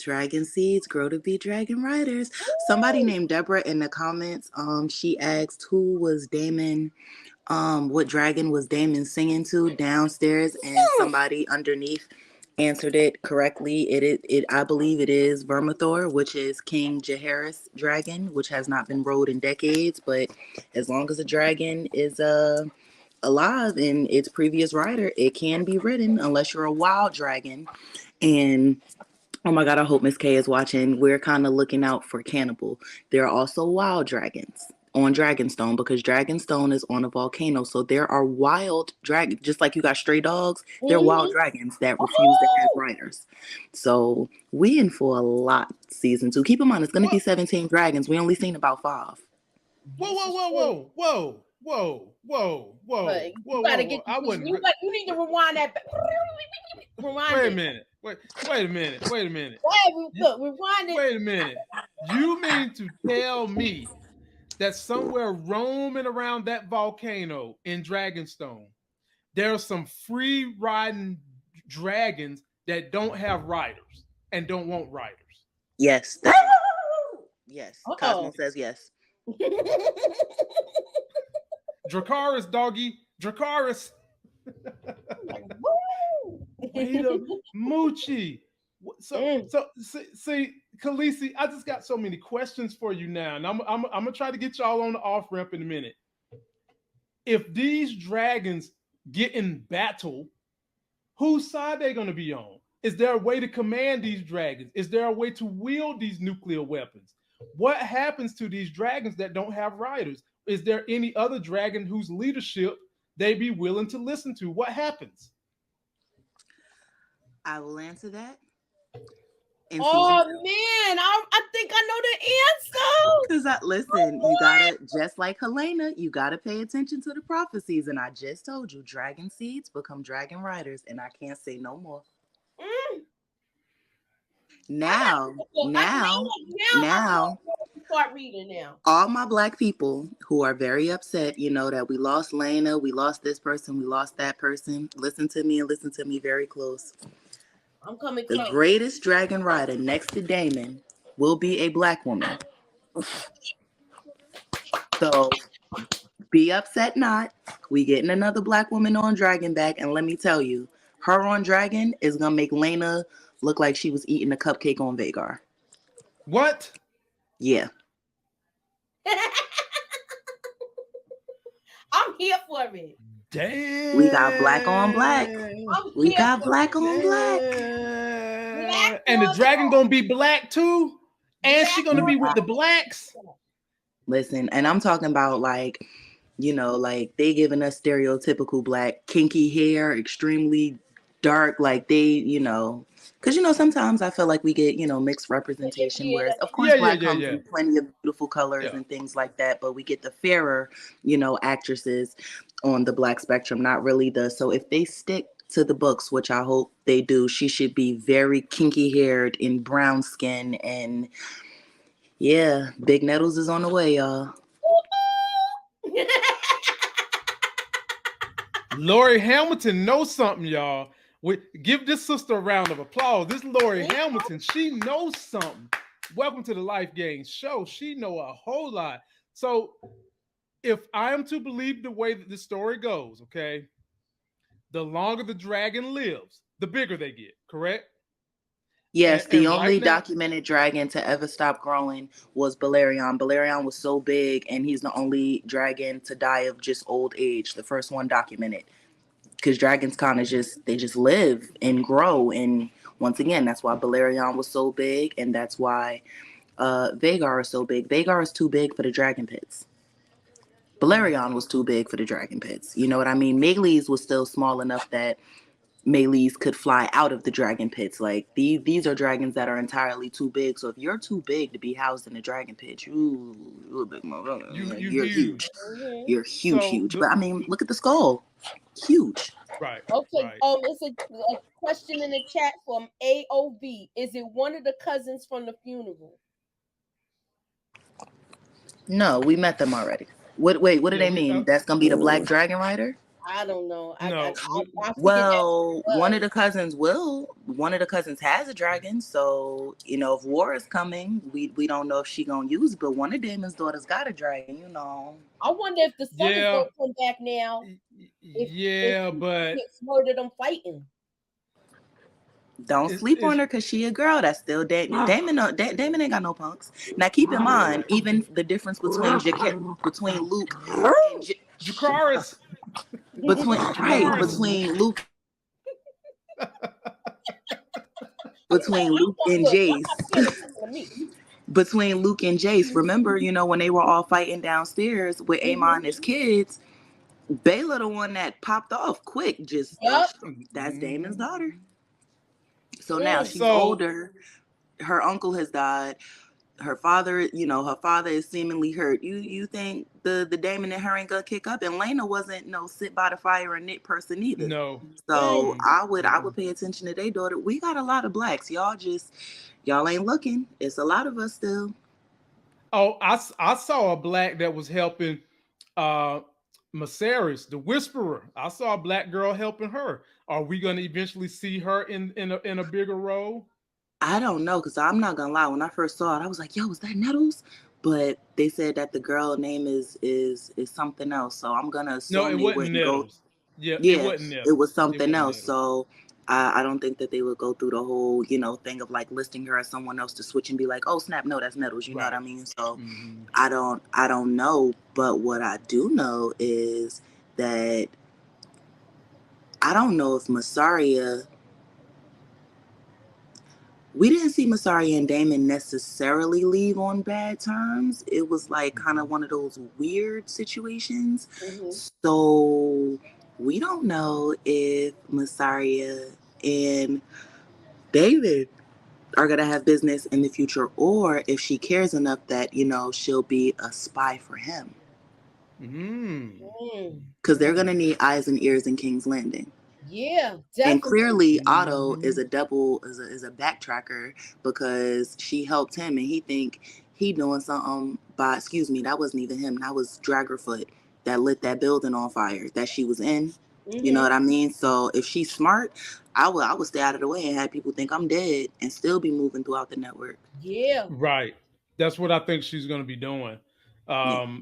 Dragon seeds grow to be dragon riders. Somebody named Deborah in the comments, she asked who was Daemon, what dragon was Daemon singing to downstairs, and somebody underneath answered it correctly. I believe it is Vermithor, which is King Jaehaerys' dragon, which has not been rode in decades, but as long as a dragon is alive in its previous rider, it can be ridden unless you're a wild dragon. And oh my God, I hope Miss K is watching. We're kind of looking out for Cannibal. There are also wild dragons on Dragonstone because Dragonstone is on a volcano. So there are wild dragons, just like you got stray dogs, they're wild dragons that refuse to have riders. So we in for a lot season 2. Keep in mind, it's going to be 17 dragons. We only seen about 5. Whoa. You gotta get. You need to rewind that. Wait a minute. Wait a minute. Rewind it. Wait a minute. You mean to tell me that somewhere roaming around that volcano in Dragonstone, there are some free riding dragons that don't have riders and don't want riders? Yes. Yes. Cosmo says yes. Dracarys, doggy. Dracarys. Wait a Moochie. So see, Khaleesi, I just got so many questions for you now, and I'm gonna try to get y'all on the off ramp in a minute. If these dragons get in battle, whose side are they gonna be on? Is there a way to command these dragons? Is there a way to wield these nuclear weapons? What happens to these dragons that don't have riders? Is there any other dragon whose leadership they be willing to listen to? What happens? I will answer that. Man, I think I know the answer. Because listen, you gotta, just like Helena, you gotta pay attention to the prophecies. And I just told you, dragon seeds become dragon riders, and I can't say no more. Now, start reading now. All my Black people who are very upset, that we lost Lena, we lost this person, we lost that person. Listen to me and listen to me very close. I'm coming close. The greatest dragon rider next to Daemon will be a Black woman. So be upset not. We getting another Black woman on dragon back, and let me tell you, her on dragon is gonna make Lena look like she was eating a cupcake on Vhagar. What? Yeah. I'm here for it. Damn. We got Black on Black. We got Black on Black. And the dragon gonna be Black too? And she gonna be with the Blacks? Listen, and I'm talking about like they giving us stereotypical Black, kinky hair, extremely dark, like they, because sometimes I feel like we get mixed representation, whereas of course Black comes in plenty of beautiful colors and things like that, but we get the fairer actresses on the Black spectrum, not really so if they stick to the books, which I hope they do, she should be very kinky haired and brown skin, and Big Nettles is on the way, y'all. Lori Hamilton knows something, y'all. Give this sister a round of applause. This Lori Hamilton, she knows something. Welcome to the Life Gains show. She know a whole lot. So if I am to believe the way that this story goes, okay, the longer the dragon lives, the bigger they get, correct? Yes, the only documented dragon to ever stop growing was Balerion. Balerion was so big, and he's the only dragon to die of just old age. The first one documented. Because dragons kind of just live and grow. And once again, that's why Balerion was so big. And that's why Vhagar is so big. Vhagar is too big for the dragon pits. Balerion was too big for the dragon pits. You know what I mean? Melees was still small enough that Melees could fly out of the dragon pits. Like these are dragons that are entirely too big. So if you're too big to be housed in a dragon pit, you're a big motherfucker. You're huge. You're huge. But I mean, look at the skull. Huge. Right. Okay. Right. It's a question in the chat from AOV. Is it one of the cousins from the funeral? No, we met them already. What do they mean? That's gonna be the Black Dragon Rider? I don't know. No. I figured Well, that one of the cousins has a dragon, so if war is coming, we don't know if she gonna use it, but one of Damon's daughters got a dragon. I wonder if the son is Yeah. gonna come back now. If Yeah, he but gets word of them fighting. Don't sleep on her because she a girl. That's still Damon. Damon ain't got no punks. Now keep in mind, even the difference between Luke and Jacaris. between Luke and Jace. Between Luke and Jace, remember, when they were all fighting downstairs with Aemon and his kids, Bayla the one that popped off quick. Just that's Damon's daughter. So now she's older. Her uncle has died. Her father, her father is seemingly hurt. You think the Damon and her ain't gonna kick up? And Lena wasn't no sit by the fire and knit person either. No. So I would pay attention to their daughter. We got a lot of blacks. Y'all ain't looking. It's a lot of us still. Oh, I saw a black that was helping Maceris, the Whisperer. I saw a black girl helping her. Are we going to eventually see her in a bigger role? I don't know, because I'm not gonna lie. When I first saw it, I was like, "Yo, is that Nettles?" But they said that the girl name is something else. So I'm gonna assume no, it wasn't Nettles. Yeah, it wasn't Nettles. It was something else. Nettles. So I don't think that they would go through the whole thing of like listing her as someone else to switch and be like, "Oh snap, no, that's Nettles." You know what I mean? So I don't know. But what I do know is that I don't know if Masaria. We didn't see Masaria and Daemon necessarily leave on bad terms. It was like kind of one of those weird situations. So we don't know if Masaria and David are going to have business in the future, or if she cares enough that, she'll be a spy for him. Because they're going to need eyes and ears in King's Landing. Yeah, definitely. And clearly Otto is a backtracker, because she helped him and he think he doing something by, that wasn't even him. That was Dragerfoot that lit that building on fire that she was in. You know what I mean? So if she's smart, I would stay out of the way and have people think I'm dead and still be moving throughout the network. Yeah. Right. That's what I think she's going to be doing. By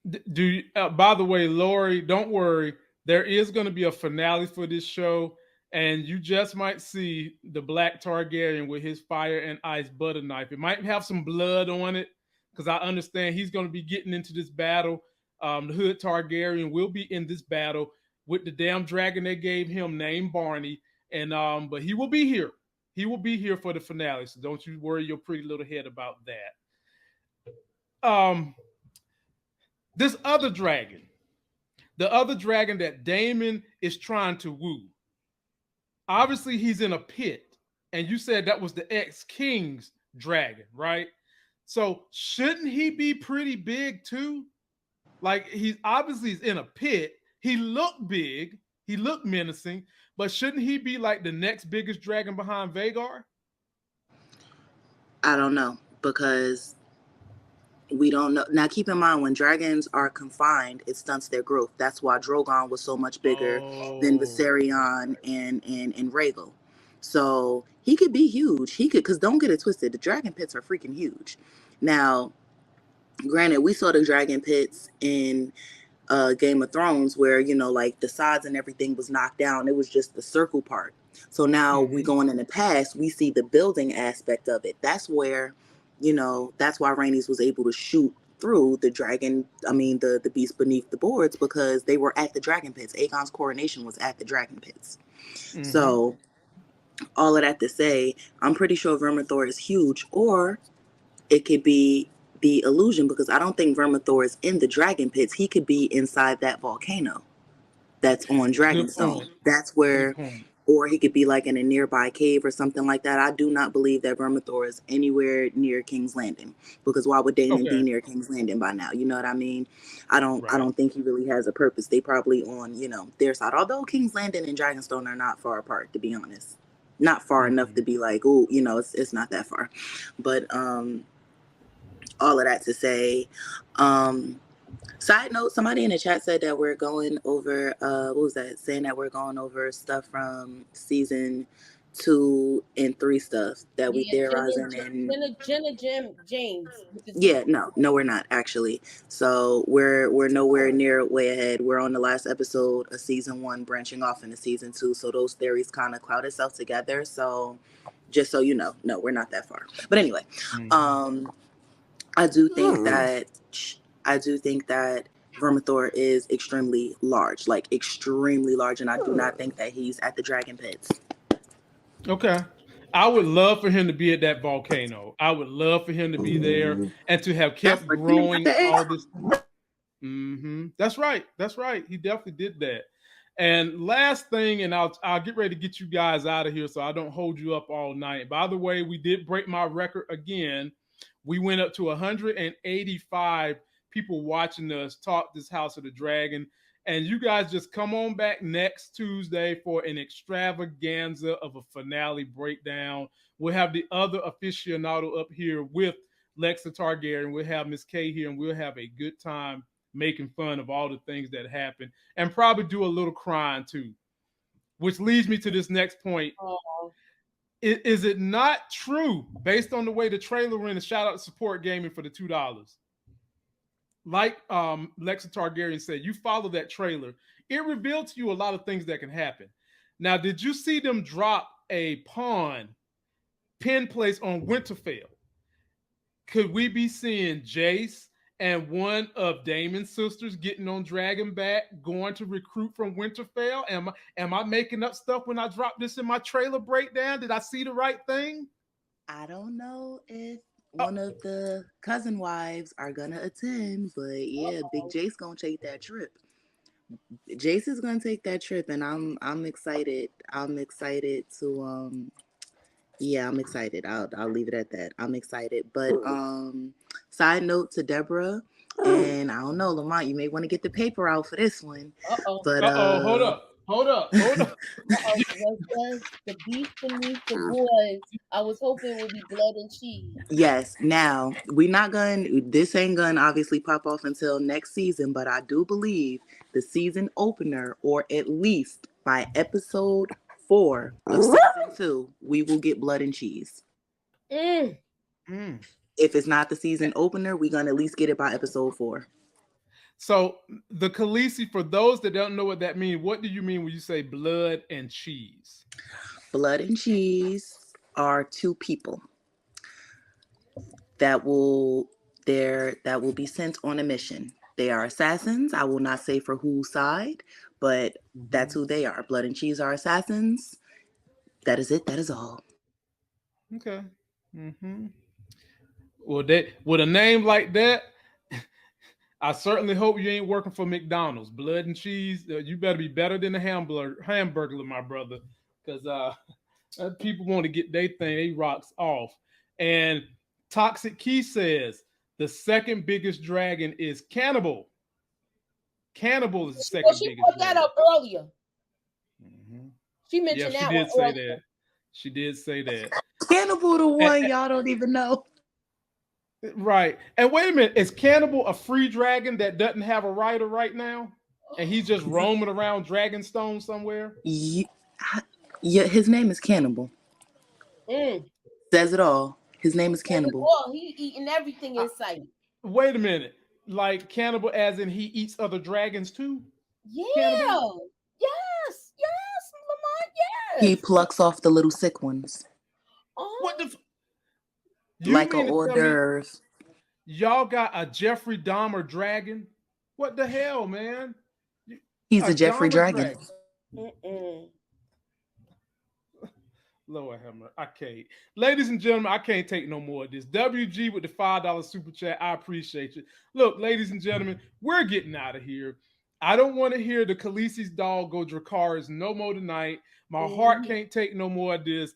the way, Lori, don't worry. There is going to be a finale for this show, and you just might see the Black Targaryen with his fire and ice butter knife. It might have some blood on it, because I understand he's going to be getting into this battle. The Hood Targaryen will be in this battle with the damn dragon they gave him named Barney, and but he will be here. He will be here for the finale, so don't you worry your pretty little head about that. This other dragon. The other dragon that Daemon is trying to woo. Obviously, he's in a pit. And you said that was the ex-king's dragon, right? So shouldn't he be pretty big too? Like, he's obviously in a pit. He looked big. He looked menacing. But shouldn't he be like the next biggest dragon behind Vhagar? I don't know, because we don't know. Now, keep in mind, when dragons are confined, it stunts their growth. That's why Drogon was so much bigger than Viserion and Rhaegal. So he could be huge. He could, because don't get it twisted, the dragon pits are freaking huge. Now, granted, we saw the dragon pits in Game of Thrones where, like the sides and everything was knocked down. It was just the circle part. So now we going in the past, we see the building aspect of it. That's where, that's why Rhaenys was able to shoot through the dragon, the beast beneath the boards, because they were at the dragon pits. Aegon's coronation was at the dragon pits. So all of that to say, I'm pretty sure Vermithor is huge, or it could be the illusion, because I don't think Vermithor is in the dragon pits. He could be inside that volcano that's on Dragonstone. That's where, or he could be like in a nearby cave or something like that. I do not believe that Vermithor is anywhere near King's Landing, because why would Daemon be near King's Landing by now? You know what I mean? I don't think he really has a purpose. They probably on, their side. Although King's Landing and Dragonstone are not far apart, to be honest. Not far enough to be like, oh, it's not that far. But all of that to say, Side note, somebody in the chat said that we're going over what was that? Saying that we're going over stuff from season 2 and 3 stuff that we Yeah, theorizing and James. yeah, no, we're not actually. So we're nowhere near way ahead. We're on the last episode of season 1, branching off into season 2. So those theories kind of cloud itself together. So just so you know, no, we're not that far. But anyway, I do think that Vermithor is extremely large, like extremely large, and I do not think that he's at the dragon pits. Okay. I would love for him to be at that volcano. I would love for him to be there and to have kept growing all this. That's right. That's right. He definitely did that. And last thing, and I'll get ready to get you guys out of here so I don't hold you up all night. By the way, we did break my record again. We went up to 185 people watching us talk this House of the Dragon. And you guys just come on back next Tuesday for an extravaganza of a finale breakdown. We'll have the other aficionado up here with Lexa Targaryen. We'll have Miss K here, and we'll have a good time making fun of all the things that happen and probably do a little crying too. Which leads me to this next point. Is it not true, based on the way the trailer went, and shout out to Support Gaming for the $2, like Lexa Targaryen said, you follow that trailer, it revealed to you a lot of things that can happen. Now, did you see them drop a pin place on Winterfell? Could we be seeing Jace and one of Daemon's sisters getting on Dragonback, going to recruit from Winterfell? Am I making up stuff when I drop this in my trailer breakdown? Did I see the right thing? I don't know if one of the cousin wives are gonna attend, but yeah, Big Jace gonna take that trip. Jace is gonna take that trip, and I'm excited. I'm excited to yeah, I'm excited. I'll leave it at that. I'm excited. But side note to Deborah, and I don't know, Lamont, you may want to get the paper out for this one. But hold up. The beef beneath the boys. I was hoping it would be blood and cheese. Yes. Now this ain't gonna obviously pop off until next season, but I do believe the season opener, or at least by episode 4 of season 2, we will get blood and cheese. If it's not the season opener, we're gonna at least get it by episode 4. So the Khaleesi, for those that don't know what that means, what do you mean when you say blood and cheese? Blood and cheese are 2 people that will be sent on a mission. They are assassins. I will not say for whose side, but that's who they are. Blood and cheese are assassins. That is it. That is all. Okay. Well, with a name like that, I certainly hope you ain't working for McDonald's. Blood and cheese, you better be better than the Hamburglar, my brother, because people want to get their thing, they rocks off. And Toxic Key says the second biggest dragon is Cannibal. Cannibal is the second biggest. She brought that up earlier. She mentioned that. She did say that. She did say that. Cannibal the one y'all don't even know. Right. And wait a minute, is Cannibal a free dragon that doesn't have a rider right now? And he's just roaming around Dragonstone somewhere? Yeah, his name is Cannibal. Says it all. His name is Cannibal. Oh, he eating everything in sight. Wait a minute. Like Cannibal as in he eats other dragons too? Yeah. Cannibal? Yes, Lamont, yes. He plucks off the little sick ones. What the... like an hors d'oeuvre. Y'all got a Jeffrey Dahmer dragon? What the hell, man? He's a Jeffrey Dragon. Lord have mercy. I can't. Ladies and gentlemen, I can't take no more of this. WG with the $5 super chat. I appreciate you. Look, ladies and gentlemen, we're getting out of here. I don't want to hear the Khaleesi's dog go Dracarys no more tonight. My heart can't take no more of this.